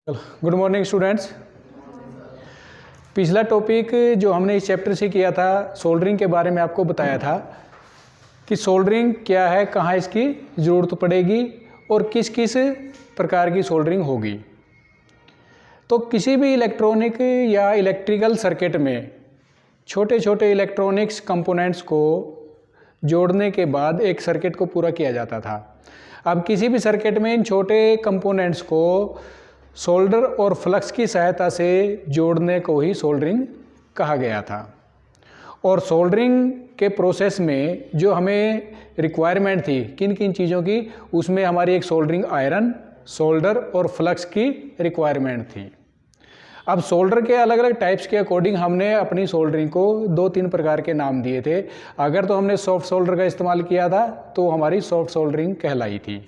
Good morning students. पिछला topic जो हमने इस चैप्टर से किया था सोल्डरिंग के बारे में आपको बताया था कि सोल्डरिंग क्या है, कहाँ इसकी ज़रूरत पड़ेगी और किस किस प्रकार की सोल्डरिंग होगी। तो किसी भी इलेक्ट्रॉनिक या इलेक्ट्रिकल सर्किट में छोटे छोटे इलेक्ट्रॉनिक्स कंपोनेंट्स को जोड़ने के बाद एक सर्किट को पूरा किया जाता था। अब किसी भी सर्किट में इन छोटे कंपोनेंट्स को सोल्डर और फ्लक्स की सहायता से जोड़ने को ही सोल्डरिंग कहा गया था। और सोल्डरिंग के प्रोसेस में जो हमें रिक्वायरमेंट थी किन किन चीज़ों की, उसमें हमारी एक सोल्डरिंग आयरन, सोल्डर और फ्लक्स की रिक्वायरमेंट थी। अब सोल्डर के अलग अलग टाइप्स के अकॉर्डिंग हमने अपनी सोल्डरिंग को 2-3 प्रकार के नाम दिए थे। अगर तो हमने सॉफ्ट सोल्डर का इस्तेमाल किया था तो हमारी सॉफ्ट सोल्डरिंग कहलाई थी।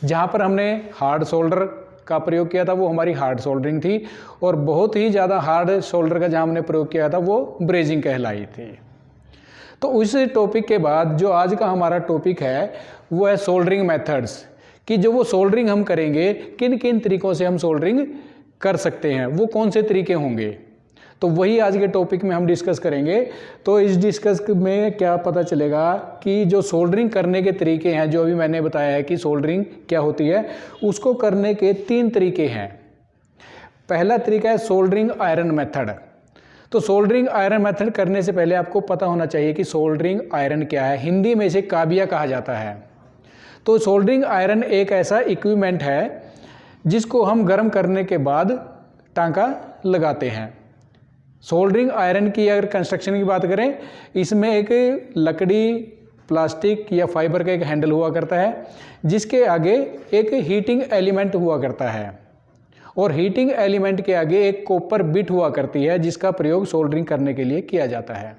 जहाँ पर हमने हार्ड सोल्डर का प्रयोग किया था वो हमारी हार्ड सोल्डरिंग थी। और बहुत ही ज़्यादा हार्ड सोल्डर का जहाँ हमने प्रयोग किया था वो ब्रेजिंग कहलाई थी। तो उस टॉपिक के बाद जो आज का हमारा टॉपिक है वो है सोल्डरिंग मेथड्स, कि जो वो सोल्डरिंग हम करेंगे किन किन तरीक़ों से हम सोल्डरिंग कर सकते हैं, वो कौन से तरीके होंगे। तो वही आज के टॉपिक में हम डिस्कस करेंगे। तो इस डिस्कस में क्या पता चलेगा कि जो सोल्डरिंग करने के तरीके हैं, जो अभी मैंने बताया है कि सोल्डरिंग क्या होती है, उसको करने के 3 तरीके हैं। पहला तरीका है सोल्डरिंग आयरन मेथड। तो सोल्डरिंग आयरन मेथड करने से पहले आपको पता होना चाहिए कि सोल्डरिंग आयरन क्या है। हिंदी में इसे काबिया कहा जाता है। तो सोल्डरिंग आयरन एक ऐसा इक्विपमेंट है जिसको हम गर्म करने के बाद टांका लगाते हैं। सोल्डरिंग आयरन की अगर कंस्ट्रक्शन की बात करें, इसमें एक लकड़ी, प्लास्टिक या फाइबर का एक हैंडल हुआ करता है जिसके आगे एक हीटिंग एलिमेंट हुआ करता है और हीटिंग एलिमेंट के आगे एक कॉपर बिट हुआ करती है जिसका प्रयोग सोल्डरिंग करने के लिए किया जाता है।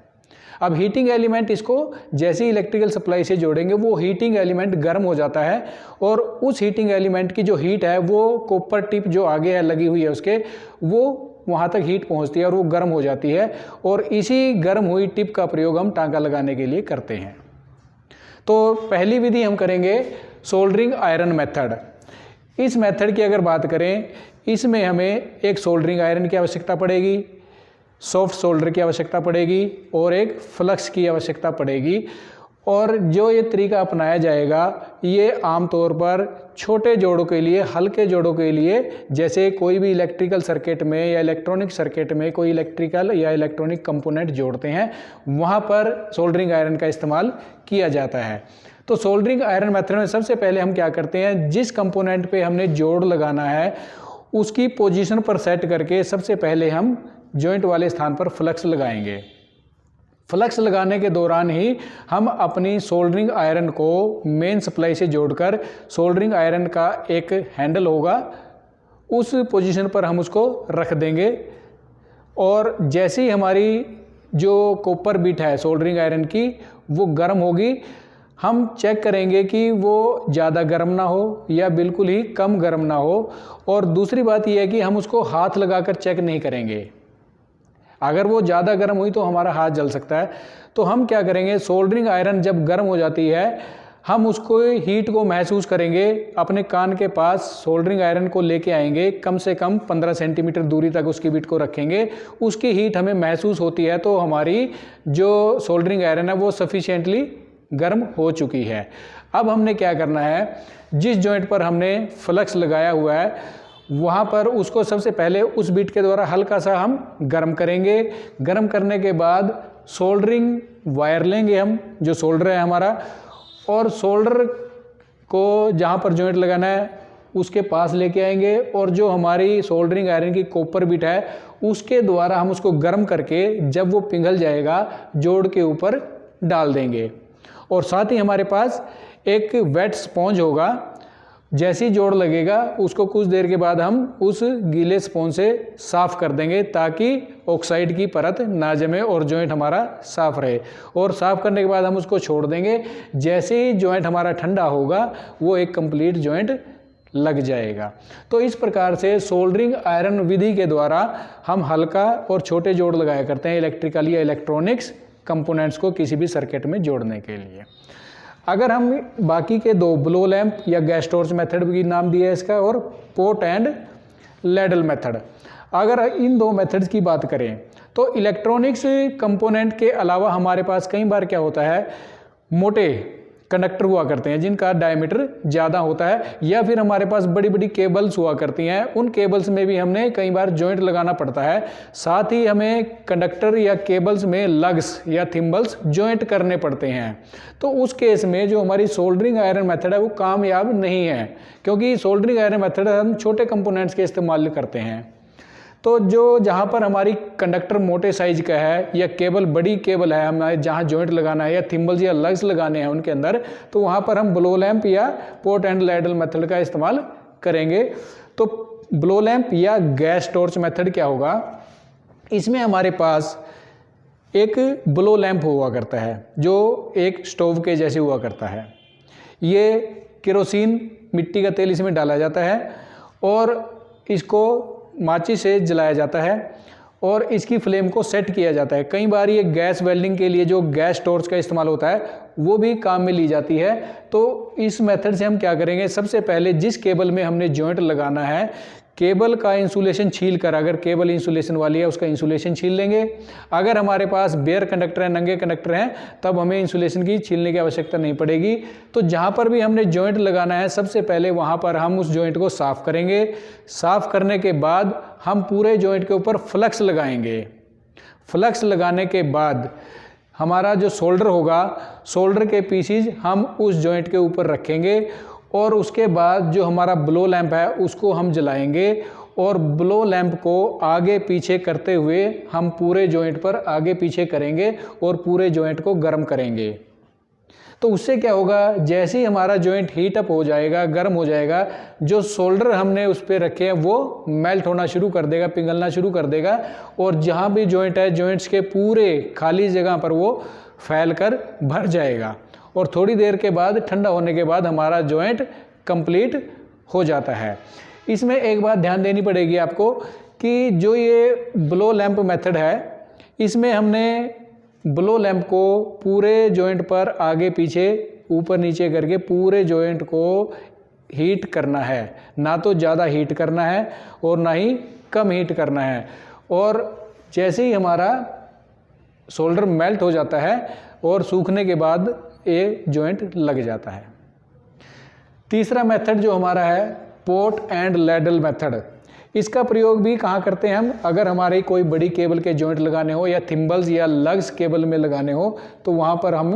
अब हीटिंग एलिमेंट इसको जैसे इलेक्ट्रिकल सप्लाई से जोड़ेंगे वो हीटिंग एलिमेंट गर्म हो जाता है और उस हीटिंग एलिमेंट की जो हीट है वो कॉपर टिप जो आगे है लगी हुई है उसके, वो वहाँ तक हीट पहुँचती है और वो गर्म हो जाती है और इसी गर्म हुई टिप का प्रयोग हम टांका लगाने के लिए करते हैं। तो पहली विधि हम करेंगे सोल्डरिंग आयरन मेथड। इस मेथड की अगर बात करें, इसमें हमें एक सोल्डरिंग आयरन की आवश्यकता पड़ेगी, सॉफ्ट सोल्डर की आवश्यकता पड़ेगी और एक फ्लक्स की आवश्यकता पड़ेगी। और जो ये तरीका अपनाया जाएगा ये आमतौर पर छोटे जोड़ों के लिए, हल्के जोड़ों के लिए, जैसे कोई भी इलेक्ट्रिकल सर्किट में या इलेक्ट्रॉनिक सर्किट में कोई इलेक्ट्रिकल या इलेक्ट्रॉनिक कंपोनेंट जोड़ते हैं, वहाँ पर सोल्डरिंग आयरन का इस्तेमाल किया जाता है। तो सोल्डरिंग आयरन मेथड में सबसे पहले हम क्या करते हैं, जिस कंपोनेंट पे हमने जोड़ लगाना है उसकी पोजीशन पर सेट करके सबसे पहले हम जॉइंट वाले स्थान पर फ्लक्स लगाएंगे। फ्लक्स लगाने के दौरान ही हम अपनी सोल्डरिंग आयरन को मेन सप्लाई से जोड़कर, सोल्डरिंग आयरन का एक हैंडल होगा उस पोजीशन पर हम उसको रख देंगे और जैसे ही हमारी जो कॉपर बिट है सोल्डरिंग आयरन की वो गर्म होगी, हम चेक करेंगे कि वो ज़्यादा गर्म ना हो या बिल्कुल ही कम गर्म ना हो। और दूसरी बात यह है कि हम उसको हाथ लगाकर चेक नहीं करेंगे। अगर वो ज़्यादा गर्म हुई तो हमारा हाथ जल सकता है। तो हम क्या करेंगे, सोल्डरिंग आयरन जब गर्म हो जाती है हम उसको हीट को महसूस करेंगे, अपने कान के पास सोल्डरिंग आयरन को लेके आएंगे, कम से कम 15 सेंटीमीटर दूरी तक उसकी बिट को रखेंगे, उसकी हीट हमें महसूस होती है तो हमारी जो सोल्डरिंग आयरन है वो सफिशिएंटली गर्म हो चुकी है। अब हमने क्या करना है, जिस जॉइंट पर हमने फ्लक्स लगाया हुआ है वहाँ पर उसको सबसे पहले उस बिट के द्वारा हल्का सा हम गर्म करेंगे। गर्म करने के बाद सोल्डरिंग वायर लेंगे हम, जो सोल्डर है हमारा, और सोल्डर को जहाँ पर जॉइंट लगाना है उसके पास लेके आएंगे और जो हमारी सोल्डरिंग आयरन की कॉपर बिट है उसके द्वारा हम उसको गर्म करके जब वो पिघल जाएगा जोड़ के ऊपर डाल देंगे। और साथ ही हमारे पास एक वेट स्पॉन्ज होगा, जैसी जोड़ लगेगा उसको कुछ देर के बाद हम उस गीले स्पॉन्ज से साफ़ कर देंगे ताकि ऑक्साइड की परत ना जमे और जॉइंट हमारा साफ़ रहे। और साफ़ करने के बाद हम उसको छोड़ देंगे। जैसे ही जॉइंट हमारा ठंडा होगा वो एक कंप्लीट जॉइंट लग जाएगा। तो इस प्रकार से सोल्डरिंग आयरन विधि के द्वारा हम हल्का और छोटे जोड़ लगाया करते हैं इलेक्ट्रिकल या इलेक्ट्रॉनिक्स कंपोनेंट्स को किसी भी सर्किट में जोड़ने के लिए। अगर हम बाकी के 2 ब्लो लैंप या गैस टॉर्च मेथड भी नाम दिया है इसका, और पोट एंड लैडल मेथड। अगर इन दो मेथड्स की बात करें तो इलेक्ट्रॉनिक्स कंपोनेंट के अलावा हमारे पास कई बार क्या होता है, मोटे कंडक्टर हुआ करते हैं जिनका डायमीटर ज़्यादा होता है, या फिर हमारे पास बड़ी बड़ी केबल्स हुआ करती हैं, उन केबल्स में भी हमने कई बार जॉइंट लगाना पड़ता है। साथ ही हमें कंडक्टर या केबल्स में लग्स या थिम्बल्स जॉइंट करने पड़ते हैं। तो उस केस में जो हमारी सोल्डरिंग आयरन मेथड है वो कामयाब नहीं है, क्योंकि सोल्डरिंग आयरन मेथड हम छोटे कंपोनेंट्स के इस्तेमाल करते हैं। तो जहाँ पर हमारी कंडक्टर मोटे साइज का है या केबल बड़ी केबल है, हमारे जहाँ जॉइंट लगाना है या थिम्बल्स या लग्स लगाने हैं उनके अंदर, तो वहाँ पर हम ब्लो लैंप या पोर्ट एंड लैडल मेथड का इस्तेमाल करेंगे। तो ब्लो लैंप या गैस टॉर्च मेथड क्या होगा, इसमें हमारे पास एक ब्लो लैंप हुआ करता है जो एक स्टोव के जैसे हुआ करता है। ये केरोसिन मिट्टी का तेल इसमें डाला जाता है और इसको माचिस से जलाया जाता है और इसकी फ्लेम को सेट किया जाता है। कई बार ये गैस वेल्डिंग के लिए जो गैस टॉर्च का इस्तेमाल होता है वो भी काम में ली जाती है। तो इस मेथड से हम क्या करेंगे, सबसे पहले जिस केबल में हमने जॉइंट लगाना है केबल का इंसुलेशन छील कर, अगर केबल इंसुलेशन वाली है उसका इंसुलेशन छील लेंगे। अगर हमारे पास बेयर कंडक्टर है, नंगे कंडक्टर हैं, तब हमें इंसुलेशन की छीलने की आवश्यकता नहीं पड़ेगी। तो जहाँ पर भी हमने जॉइंट लगाना है सबसे पहले वहाँ पर हम उस जॉइंट को साफ़ करेंगे। साफ़ करने के बाद हम पूरे जॉइंट के ऊपर फ्लक्स लगाएंगे। फ्लक्स लगाने के बाद हमारा जो सोल्डर होगा, सोल्डर के पीसीज हम उस जॉइंट के ऊपर रखेंगे और उसके बाद जो हमारा ब्लो लैंप है उसको हम जलाएंगे और ब्लो लैंप को आगे पीछे करते हुए हम पूरे जॉइंट पर आगे पीछे करेंगे और पूरे जॉइंट को गर्म करेंगे। तो उससे क्या होगा, जैसे ही हमारा जॉइंट हीट अप हो जाएगा, गर्म हो जाएगा, जो सोल्डर हमने उस पर रखे हैं वो मेल्ट होना शुरू कर देगा, पिघलना शुरू कर देगा और जहाँ भी जॉइंट है जॉइंट्स के पूरे खाली जगह पर वो फैल कर भर जाएगा और थोड़ी देर के बाद ठंडा होने के बाद हमारा जॉइंट कंप्लीट हो जाता है। इसमें एक बात ध्यान देनी पड़ेगी आपको कि जो ये ब्लो लैंप मेथड है इसमें हमने ब्लो लैंप को पूरे जॉइंट पर आगे पीछे ऊपर नीचे करके पूरे जॉइंट को हीट करना है, ना तो ज़्यादा हीट करना है और ना ही कम हीट करना है। और जैसे ही हमारा सोल्डर मेल्ट हो जाता है और सूखने के बाद ये जॉइंट लग जाता है। तीसरा मेथड जो हमारा है पोर्ट एंड लैडल मेथड, इसका प्रयोग भी कहाँ करते हैं हम, अगर हमारी कोई बड़ी केबल के जॉइंट लगाने हो या थिम्बल्स या लग्स केबल में लगाने हो तो वहाँ पर हम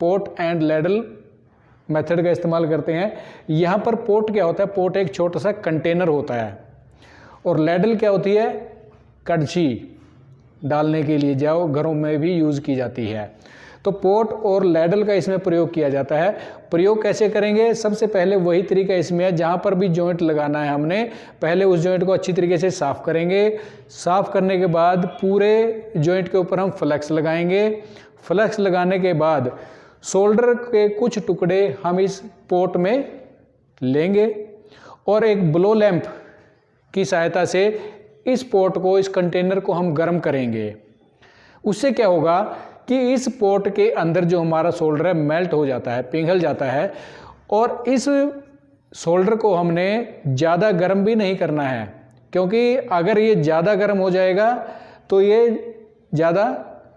पोर्ट एंड लैडल मेथड का इस्तेमाल करते हैं। यहाँ पर पोर्ट क्या होता है, पोर्ट एक छोटा सा कंटेनर होता है और लैडल क्या होती है, कड़छी डालने के लिए जाओ घरों में भी यूज़ की जाती है। तो पोर्ट और लैडल का इसमें प्रयोग किया जाता है। प्रयोग कैसे करेंगे, सबसे पहले वही तरीका इसमें है, जहाँ पर भी जॉइंट लगाना है हमने पहले उस जॉइंट को अच्छी तरीके से साफ़ करेंगे। साफ़ करने के बाद पूरे जॉइंट के ऊपर हम फ्लक्स लगाएंगे। फ्लक्स लगाने के बाद सोल्डर के कुछ टुकड़े हम इस पोर्ट में लेंगे और एक ब्लो लैंप की सहायता से इस पोर्ट को, इस कंटेनर को हम गर्म करेंगे। उससे क्या होगा कि इस पोर्ट के अंदर जो हमारा सोल्डर है मेल्ट हो जाता है, पिघल जाता है और इस सोल्डर को हमने ज़्यादा गर्म भी नहीं करना है, क्योंकि अगर ये ज़्यादा गर्म हो जाएगा तो ये ज़्यादा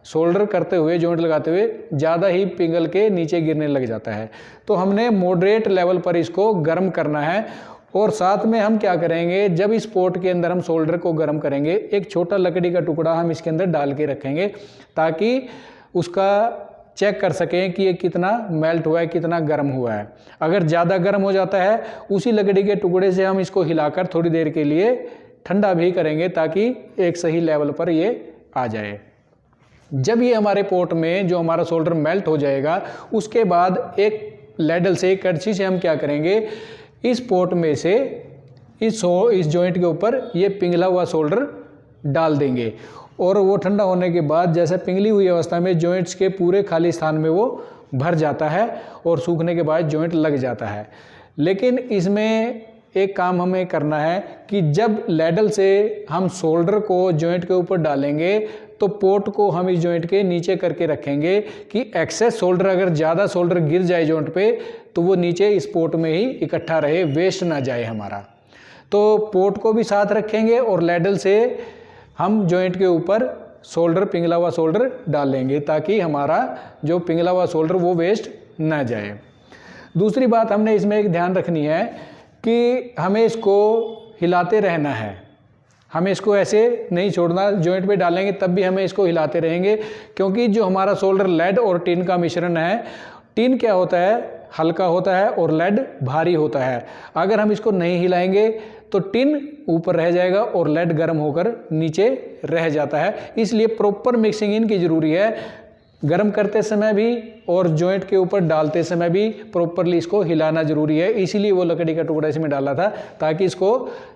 सोल्डर करते हुए, जॉइंट लगाते हुए ज़्यादा ही पिघल के नीचे गिरने लग जाता है। तो हमने मॉडरेट लेवल पर इसको गर्म करना है। और साथ में हम क्या करेंगे, जब इस पोर्ट के अंदर हम सोल्डर को गर्म करेंगे एक छोटा लकड़ी का टुकड़ा हम इसके अंदर डाल के रखेंगे ताकि उसका चेक कर सकें कि ये कितना मेल्ट हुआ है, कितना गर्म हुआ है। अगर ज़्यादा गर्म हो जाता है उसी लकड़ी के टुकड़े से हम इसको हिलाकर थोड़ी देर के लिए ठंडा भी करेंगे ताकि एक सही लेवल पर ये आ जाए। जब ये हमारे पोर्ट में जो हमारा सोल्डर मेल्ट हो जाएगा उसके बाद एक लैडल से, एक कड़छी से हम क्या करेंगे, इस पोर्ट में से इस जॉइंट के ऊपर ये पिघला हुआ सोल्डर डाल देंगे और वो ठंडा होने के बाद जैसे पिघली हुई अवस्था में जॉइंट्स के पूरे खाली स्थान में वो भर जाता है और सूखने के बाद जॉइंट लग जाता है। लेकिन इसमें एक काम हमें करना है कि जब लैडल से हम सोल्डर को जॉइंट के ऊपर डालेंगे तो पोर्ट को हम इस जॉइंट के नीचे करके रखेंगे कि एक्सेस सोल्डर, अगर ज़्यादा सोल्डर गिर जाए जॉइंट पे तो वो नीचे इस पोर्ट में ही इकट्ठा रहे, वेस्ट ना जाए हमारा। तो पोर्ट को भी साथ रखेंगे और लैडल से हम जॉइंट के ऊपर सोल्डर, पिघला हुआ सोल्डर डालेंगे ताकि हमारा जो पिघला हुआ सोल्डर वो वेस्ट ना जाए। दूसरी बात हमने इसमें एक ध्यान रखनी है कि हमें इसको हिलाते रहना है, हमें इसको ऐसे नहीं छोड़ना। जॉइंट पे डालेंगे तब भी हमें इसको हिलाते रहेंगे, क्योंकि जो हमारा सोल्डर लेड और टिन का मिश्रण है, टिन क्या होता है, हल्का होता है और लेड भारी होता है। अगर हम इसको नहीं हिलाएंगे तो टिन ऊपर रह जाएगा और लेड गर्म होकर नीचे रह जाता है। इसलिए प्रॉपर मिक्सिंग इनकी ज़रूरी है, गर्म करते समय भी और जॉइंट के ऊपर डालते समय भी प्रॉपरली इसको हिलाना ज़रूरी है। इसीलिए वो लकड़ी का टुकड़ा इसमें डाला था ताकि इसको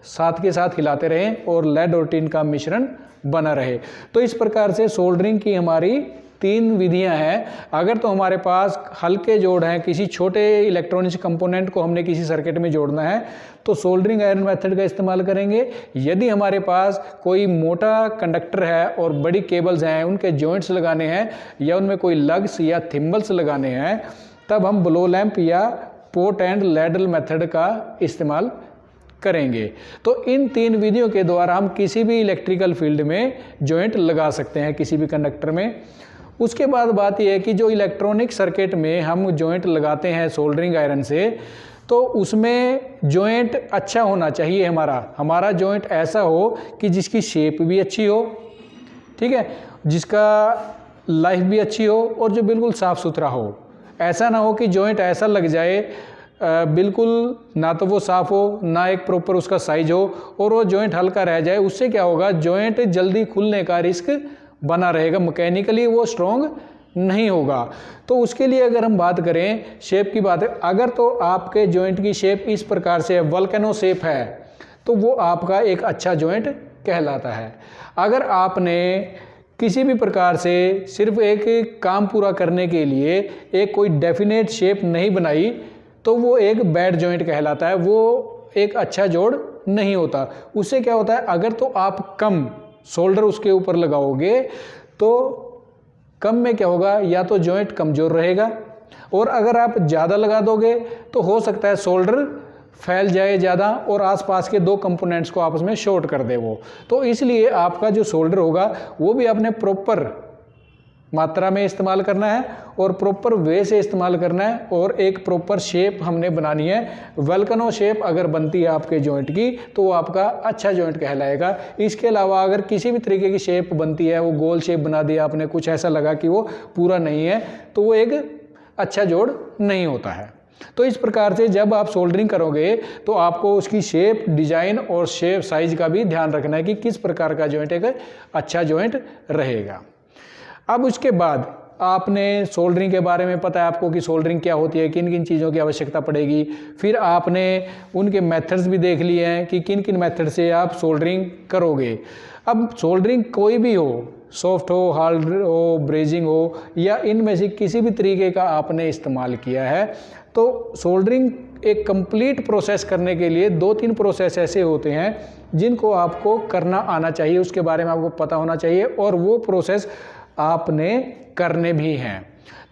साथ के साथ हिलाते रहें और लेड और टिन का मिश्रण बना रहे। तो इस प्रकार से सोल्डरिंग की हमारी 3 विधियां हैं। अगर तो हमारे पास हल्के जोड़ हैं, किसी छोटे इलेक्ट्रॉनिक्स कंपोनेंट को हमने किसी सर्किट में जोड़ना है तो सोल्डरिंग आयरन मेथड का इस्तेमाल करेंगे। यदि हमारे पास कोई मोटा कंडक्टर है और बड़ी केबल्स हैं, उनके जॉइंट्स लगाने हैं या उनमें कोई लग्स या थिम्बल्स लगाने हैं, तब हम ब्लो लैंप या पोर्ट एंड लैडल मेथड का इस्तेमाल करेंगे। तो इन 3 विधियों के द्वारा हम किसी भी इलेक्ट्रिकल फील्ड में जॉइंट लगा सकते हैं, किसी भी कंडक्टर में। उसके बाद बात यह है कि जो इलेक्ट्रॉनिक सर्किट में हम जॉइंट लगाते हैं सोल्डरिंग आयरन से, तो उसमें जॉइंट अच्छा होना चाहिए। हमारा जॉइंट ऐसा हो कि जिसकी शेप भी अच्छी हो, ठीक है, जिसका लाइफ भी अच्छी हो और जो बिल्कुल साफ़ सुथरा हो। ऐसा ना हो कि जॉइंट ऐसा लग जाए बिल्कुल ना तो वो साफ़ हो, ना एक प्रॉपर उसका साइज हो और वो जॉइंट हल्का रह जाए। उससे क्या होगा, जॉइंट जल्दी खुलने का रिस्क बना रहेगा, मैकेनिकली वो स्ट्रॉन्ग नहीं होगा। तो उसके लिए अगर हम बात करें शेप की बात है, अगर तो आपके जॉइंट की शेप इस प्रकार से है, वल्केनो शेप है, तो वो आपका एक अच्छा जॉइंट कहलाता है। अगर आपने किसी भी प्रकार से सिर्फ एक काम पूरा करने के लिए एक कोई डेफिनेट शेप नहीं बनाई तो वो एक बैड जॉइंट कहलाता है, वो एक अच्छा जोड़ नहीं होता। उससे क्या होता है, अगर तो आप कम सोल्डर उसके ऊपर लगाओगे तो कम में क्या होगा, या तो जॉइंट कमज़ोर रहेगा, और अगर आप ज़्यादा लगा दोगे तो हो सकता है सोल्डर फैल जाए ज़्यादा और आसपास के 2 कंपोनेंट्स को आपस में शॉर्ट कर दे वो। तो इसलिए आपका जो सोल्डर होगा वो भी आपने प्रॉपर मात्रा में इस्तेमाल करना है और प्रॉपर वे से इस्तेमाल करना है और एक प्रॉपर शेप हमने बनानी है। वल्केनो शेप अगर बनती है आपके जॉइंट की तो वो आपका अच्छा जॉइंट कहलाएगा। इसके अलावा अगर किसी भी तरीके की शेप बनती है, वो गोल शेप बना दिया आपने, कुछ ऐसा लगा कि वो पूरा नहीं है, तो वो एक अच्छा जोड़ नहीं होता है। तो इस प्रकार से जब आप सोल्डरिंग करोगे तो आपको उसकी शेप, डिजाइन और शेप साइज का भी ध्यान रखना है कि किस प्रकार का जॉइंट एक अच्छा जॉइंट रहेगा। अब उसके बाद आपने सोल्डरिंग के बारे में पता है आपको कि सोल्डरिंग क्या होती है, किन किन चीज़ों की आवश्यकता पड़ेगी। फिर आपने उनके मेथड्स भी देख लिए हैं कि किन किन मेथड से आप सोल्डरिंग करोगे। अब सोल्डरिंग कोई भी हो, सॉफ्ट हो, हार्ड हो, ब्रेजिंग हो, या इनमें से किसी भी तरीके का आपने इस्तेमाल किया है, तो सोल्डरिंग एक कंप्लीट प्रोसेस करने के लिए 2-3 प्रोसेस ऐसे होते हैं जिनको आपको करना आना चाहिए, उसके बारे में आपको पता होना चाहिए और वो प्रोसेस आपने करने भी हैं।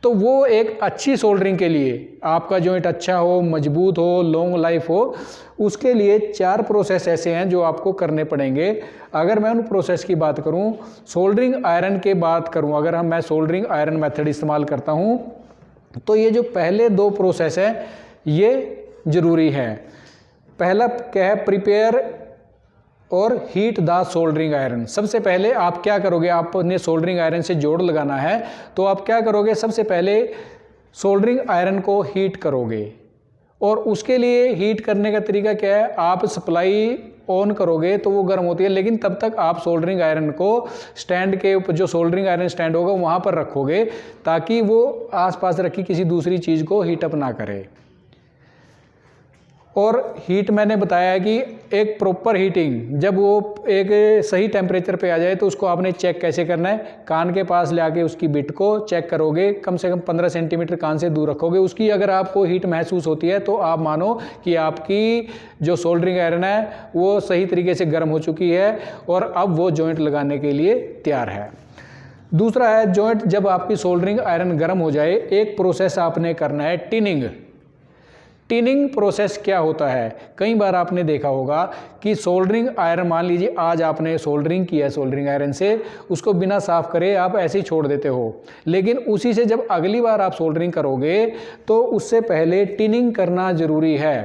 तो वो एक अच्छी सोल्डरिंग के लिए, आपका जॉइंट अच्छा हो, मजबूत हो, लॉन्ग लाइफ हो, उसके लिए 4 प्रोसेस ऐसे हैं जो आपको करने पड़ेंगे। अगर मैं उन प्रोसेस की बात करूं, सोल्डरिंग आयरन की बात करूं, अगर मैं सोल्डरिंग आयरन मेथड इस्तेमाल करता हूं तो ये जो पहले 2 प्रोसेस हैं ये ज़रूरी है। पहला क्या है, प्रिपेयर और हीट द सोल्डरिंग आयरन। सबसे पहले आप क्या करोगे, आपने सोल्डरिंग आयरन से जोड़ लगाना है तो आप क्या करोगे, सबसे पहले सोल्डरिंग आयरन को हीट करोगे। और उसके लिए हीट करने का तरीका क्या है, आप सप्लाई ऑन करोगे तो वो गर्म होती है, लेकिन तब तक आप सोल्डरिंग आयरन को स्टैंड के ऊपर, जो सोल्डरिंग आयरन स्टैंड होगा वहाँ पर रखोगे ताकि वो आसपास रखी किसी दूसरी चीज़ को हीट अप ना करे। और हीट मैंने बताया है कि एक प्रॉपर हीटिंग, जब वो एक सही टेम्परेचर पे आ जाए तो उसको आपने चेक कैसे करना है, कान के पास ले आके उसकी बिट को चेक करोगे, कम से कम 15 सेंटीमीटर कान से दूर रखोगे। उसकी अगर आपको हीट महसूस होती है तो आप मानो कि आपकी जो सोल्डरिंग आयरन है वो सही तरीके से गर्म हो चुकी है और अब वो जॉइंट लगाने के लिए तैयार है। दूसरा है जॉइंट, जब आपकी सोल्डरिंग आयरन गर्म हो जाए, एक प्रोसेस आपने करना है टिनिंग। टिनिंग प्रोसेस क्या होता है? कई बार आपने देखा होगा कि सोल्डरिंग आयरन, मान लीजिए आज आपने सोल्डरिंग किया है सोल्डरिंग आयरन से, उसको बिना साफ करे आप ऐसे ही छोड़ देते हो, लेकिन उसी से जब अगली बार आप सोल्डरिंग करोगे तो उससे पहले टिनिंग करना ज़रूरी है।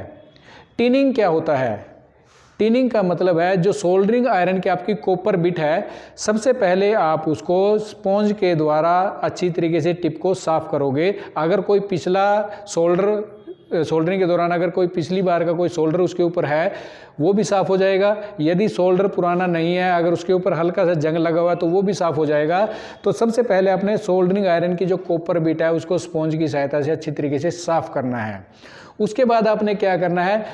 टिनिंग क्या होता है? टिनिंग का मतलब है जो सोल्डरिंग आयरन की आपकी कॉपर बिट है, सबसे पहले आप उसको स्पॉन्ज के द्वारा अच्छी तरीके से टिप को साफ करोगे। अगर कोई पिछला सोल्डरिंग के दौरान अगर कोई पिछली बार का कोई सोल्डर उसके ऊपर है वो भी साफ़ हो जाएगा। यदि सोल्डर पुराना नहीं है, अगर उसके ऊपर हल्का सा जंग लगा हुआ है तो वो भी साफ़ हो जाएगा। तो सबसे पहले अपने सोल्डरिंग आयरन की जो कॉपर बिट है उसको स्पॉन्ज की सहायता से अच्छी तरीके से साफ़ करना है। उसके बाद आपने क्या करना है,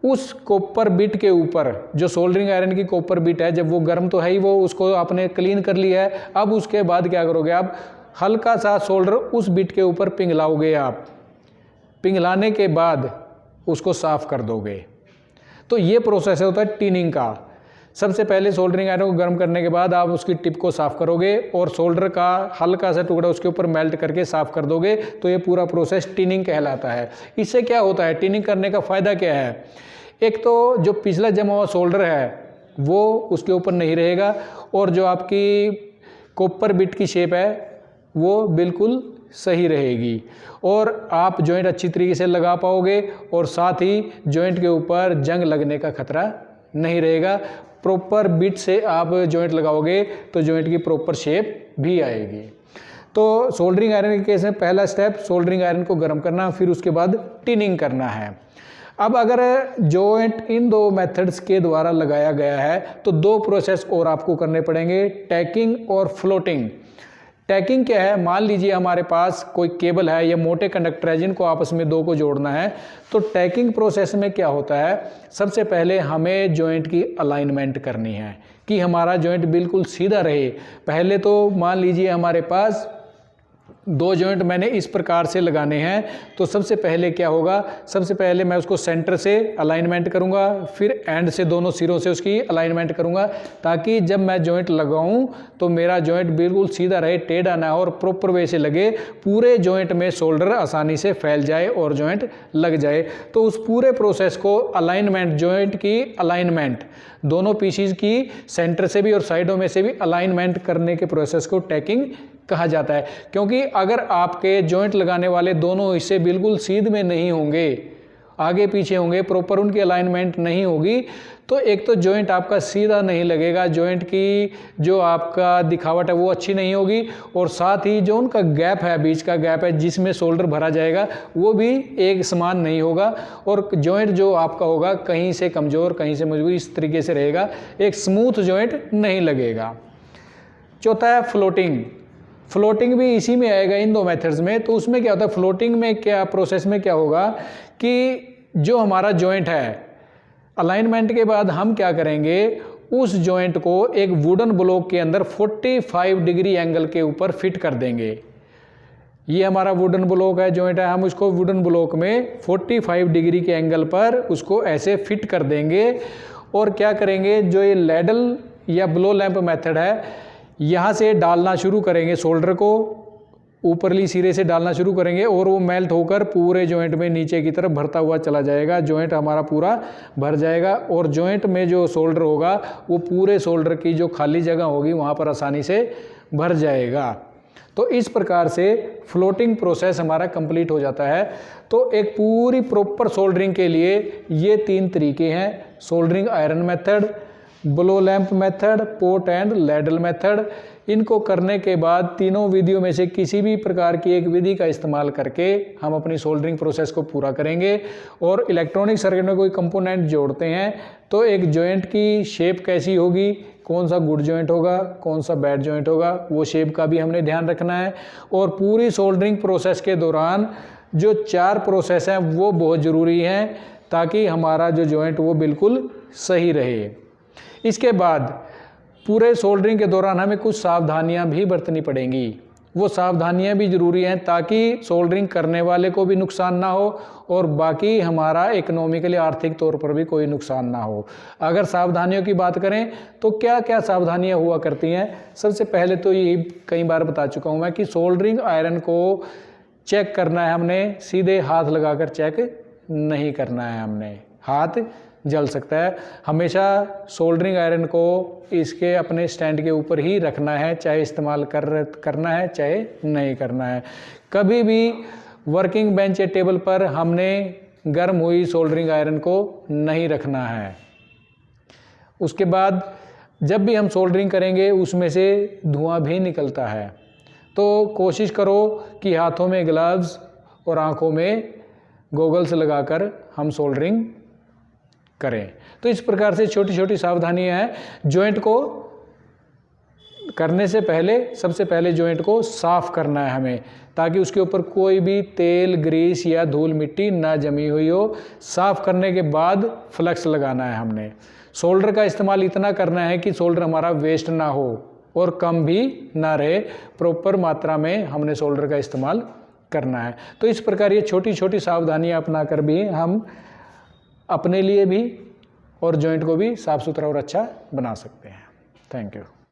उस कॉपर बिट के ऊपर, जो सोल्डरिंग आयरन की कॉपर बिट है, जब वो गर्म तो है ही, वो उसको आपने क्लीन कर लिया है। अब उसके बाद क्या करोगे, आप हल्का सा सोल्डर उस बिट के ऊपर पिघलाओगे। आप पिघलाने के बाद उसको साफ कर दोगे। तो ये प्रोसेस होता है टिनिंग का। सबसे पहले सोल्डरिंग आयरन को गर्म करने के बाद आप उसकी टिप को साफ करोगे और सोल्डर का हल्का सा टुकड़ा उसके ऊपर मेल्ट करके साफ कर दोगे। तो ये पूरा प्रोसेस टिनिंग कहलाता है। इससे क्या होता है, टिनिंग करने का फ़ायदा क्या है? एक तो जो पिछला जमा हुआ सोल्डर है वो उसके ऊपर नहीं रहेगा और जो आपकी कॉपर बिट की शेप है वो बिल्कुल सही रहेगी और आप जॉइंट अच्छी तरीके से लगा पाओगे और साथ ही जॉइंट के ऊपर जंग लगने का खतरा नहीं रहेगा। प्रॉपर बिट से आप जॉइंट लगाओगे तो जॉइंट की प्रॉपर शेप भी आएगी। तो सोल्डरिंग आयरन के केस में पहला स्टेप सोल्डरिंग आयरन को गर्म करना, फिर उसके बाद टिनिंग करना है। अब अगर जॉइंट इन दो मेथड्स के द्वारा लगाया गया है तो दो प्रोसेस और आपको करने पड़ेंगे, टैकिंग और फ्लोटिंग। टैकिंग क्या है? मान लीजिए हमारे पास कोई केबल है या मोटे कंडक्टर है जिनको आपस में दो को जोड़ना है। तो टैकिंग प्रोसेस में क्या होता है, सबसे पहले हमें जॉइंट की अलाइनमेंट करनी है कि हमारा जॉइंट बिल्कुल सीधा रहे। पहले तो मान लीजिए हमारे पास दो जॉइंट मैंने इस प्रकार से लगाने हैं, तो सबसे पहले क्या होगा, सबसे पहले मैं उसको सेंटर से अलाइनमेंट करूंगा, फिर एंड से दोनों सिरों से उसकी अलाइनमेंट करूंगा ताकि जब मैं जॉइंट लगाऊं तो मेरा जॉइंट बिल्कुल सीधा रहे, टेढ़ा ना हो और प्रॉपर वे से लगे, पूरे जॉइंट में शोल्डर आसानी से फैल जाए और जॉइंट लग जाए। तो उस पूरे प्रोसेस को अलाइनमेंट, जॉइंट की अलाइनमेंट, दोनों पीसीज की सेंटर से भी और साइडों में से भी अलाइनमेंट करने के प्रोसेस को टैकिंग कहा जाता है। क्योंकि अगर आपके जॉइंट लगाने वाले दोनों हिस्से बिल्कुल सीध में नहीं होंगे, आगे पीछे होंगे, प्रॉपर उनकी अलाइनमेंट नहीं होगी, तो एक तो जॉइंट आपका सीधा नहीं लगेगा, जॉइंट की जो आपका दिखावट है वो अच्छी नहीं होगी और साथ ही जो उनका गैप है, बीच का गैप है जिसमें शोल्डर भरा जाएगा, वो भी एक समान नहीं होगा और जॉइंट जो आपका होगा कहीं से कमज़ोर कहीं से मजबूत, इस तरीके से रहेगा, एक स्मूथ जॉइंट नहीं लगेगा। चौथा है फ्लोटिंग। फ्लोटिंग भी इसी में आएगा, इन दो मेथड्स में। तो उसमें क्या होता है, फ्लोटिंग में क्या प्रोसेस में क्या होगा कि जो हमारा जॉइंट है, अलाइनमेंट के बाद हम क्या करेंगे, उस जॉइंट को एक वुडन ब्लॉक के अंदर 45 डिग्री एंगल के ऊपर फिट कर देंगे। ये हमारा वुडन ब्लॉक है, जॉइंट है, हम उसको वुडन ब्लॉक में 45 डिग्री के एंगल पर उसको ऐसे फिट कर देंगे। और क्या करेंगे, जो ये लैडल या ब्लो लैंप मेथड है, यहाँ से डालना शुरू करेंगे, शोल्डर को ऊपरली सिरे से डालना शुरू करेंगे और वो मेल्ट होकर पूरे जॉइंट में नीचे की तरफ भरता हुआ चला जाएगा। जॉइंट हमारा पूरा भर जाएगा और जॉइंट में जो शोल्डर होगा वो पूरे शोल्डर की जो खाली जगह होगी वहाँ पर आसानी से भर जाएगा। तो इस प्रकार से फ्लोटिंग प्रोसेस हमारा कंप्लीट हो जाता है। तो एक पूरी प्रॉपर सोल्डरिंग के लिए ये तीन तरीके हैं, soldering iron method, blow lamp method, pot and ladle method. इनको करने के बाद तीनों विधियों में से किसी भी प्रकार की एक विधि का इस्तेमाल करके हम अपनी सोल्डरिंग प्रोसेस को पूरा करेंगे। और इलेक्ट्रॉनिक सर्किट में कोई कंपोनेंट जोड़ते हैं तो एक जॉइंट की शेप कैसी होगी, कौन सा गुड जॉइंट होगा, कौन सा बैड जॉइंट होगा, वो शेप का भी हमने ध्यान रखना है। और पूरी सोल्डरिंग प्रोसेस के दौरान जो 4 प्रोसेस हैं वो बहुत ज़रूरी हैं ताकि हमारा जो जॉइंट वो बिल्कुल सही रहे। इसके बाद पूरे सोल्डरिंग के दौरान हमें कुछ सावधानियां भी बरतनी पड़ेंगी। वो सावधानियां भी ज़रूरी हैं ताकि सोल्डरिंग करने वाले को भी नुकसान ना हो और बाकी हमारा इकोनॉमिकली, आर्थिक तौर पर भी कोई नुकसान ना हो। अगर सावधानियों की बात करें तो क्या क्या सावधानियां हुआ करती हैं। सबसे पहले तो ये कई बार बता चुका हूँ मैं कि सोल्डरिंग आयरन को चेक करना है, हमने सीधे हाथ लगाकर चेक नहीं करना है हमने, हाथ जल सकता है। हमेशा सोल्डरिंग आयरन को इसके अपने स्टैंड के ऊपर ही रखना है, चाहे इस्तेमाल करना है चाहे नहीं करना है। कभी भी वर्किंग बेंच या टेबल पर हमने गर्म हुई सोल्डरिंग आयरन को नहीं रखना है। उसके बाद जब भी हम सोल्डरिंग करेंगे उसमें से धुआं भी निकलता है, तो कोशिश करो कि हाथों में ग्लव्स और आंखों में गॉगल्स लगाकर हम सोल्डरिंग करें। तो इस प्रकार से छोटी छोटी सावधानियां हैं। जॉइंट को करने से पहले सबसे पहले जॉइंट को साफ करना है हमें, ताकि उसके ऊपर कोई भी तेल, ग्रीस या धूल मिट्टी ना जमी हुई हो। साफ करने के बाद फ्लक्स लगाना है हमने। सोल्डर का इस्तेमाल इतना करना है कि सोल्डर हमारा वेस्ट ना हो और कम भी ना रहे, प्रॉपर मात्रा में हमने सोल्डर का इस्तेमाल करना है। तो इस प्रकार ये छोटी छोटी सावधानियां अपनाकर भी हम अपने लिए भी और जॉइंट को भी साफ सुथरा और अच्छा बना सकते हैं। Thank you.